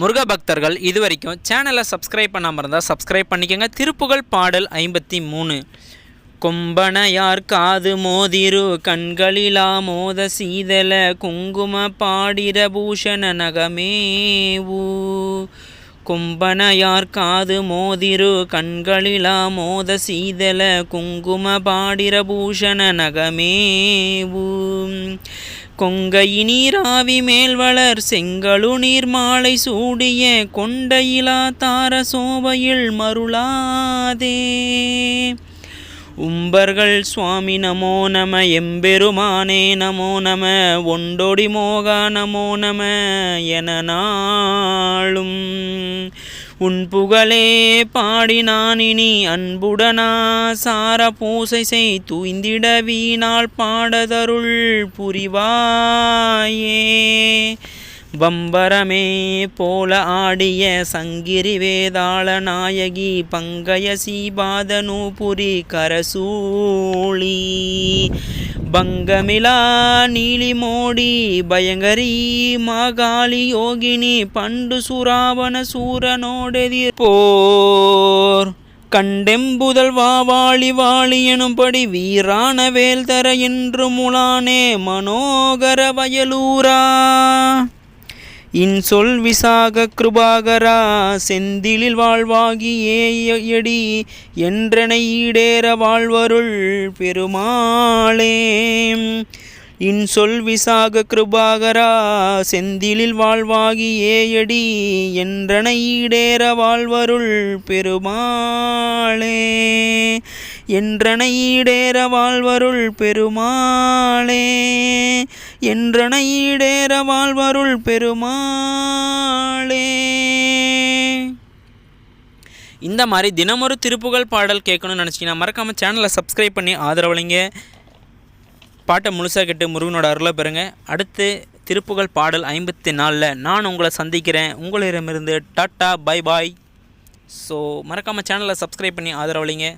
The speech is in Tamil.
முருக பக்தர்கள் இதுவரைக்கும் சேனலை சப்ஸ்கிரைப் பண்ணாமல் இருந்தால் சப்ஸ்கிரைப் பண்ணிக்கோங்க. திருப்புகழ் பாடல் 53. கொம்பனையார் காது மோதிரு கண்களிலா மோத சீதல குங்கும பாடிர பூஷண நகமேவு. கொம்பனையார் காது மோதிரு கண்களிலா மோத சீதல குங்கும பாடிர பூஷண நகமேவு. கொங்கையினீராவி மேல்வளர் செங்கழு நீர் மாலை சூடிய கொண்டையிலா தார சோபையில் மருளாதே. உம்பர்கள் சுவாமி நமோ நம எம்பெருமானே நமோ நம ஒண்டொடி மோகா நமோ நம என நாளும் உன் புகழே பாடி நான் இனி அன்புடனா சார பூசை செய் தூய்ந்திட வீணால் பாடதருள் புரிவாயே. பம்பரமே போல ஆடிய சங்கிரி வேதாள நாயகி பங்கய சீபாத நூபுரி கரசூளி பங்கமிலா நீலி மோடி பயங்கரி மாகாளி யோகினி பண்டு சுராவண சூரனோடெதிர் போர் கண்டெம்புதல் வாவாளி வாளி எனும்படி வீரான வேல் தர என்று முலானே மனோகர வயலூரா. இன்சொல் விசாக கிருபாகரா செந்திலில் வாழ்வாகி ஏயடி என்றனை ஈடேற வாழ்வருள் பெருமாளே. இன்சொல் விசாக கிருபாகரா செந்திலில் வாழ்வாகி ஏயடி என்றனை ஈடேற வாழ்வருள் பெருமாளே. என்றனை ஈடேற வாழ்வருள் பெருமாளே. என்றனை ஈடேற வாழ்வருள் பெருமாளே. இந்த மாதிரி தினமொரு திருப்புகழ் பாடல் கேட்கணும்னு நினச்சிங்கன்னா மறக்காமல் சேனலை சப்ஸ்கிரைப் பண்ணி ஆதரவளிங்க. பாட்டை முழுசாக கேட்டு முருகனோட அருளை பெறுங்க. அடுத்து திருப்புகழ் பாடல் 54 நான் உங்களை சந்திக்கிறேன். உங்களிடமிருந்து டாட்டா பை பாய். ஸோ மறக்காமல் சேனலை சப்ஸ்கிரைப் பண்ணி ஆதரவளிங்க.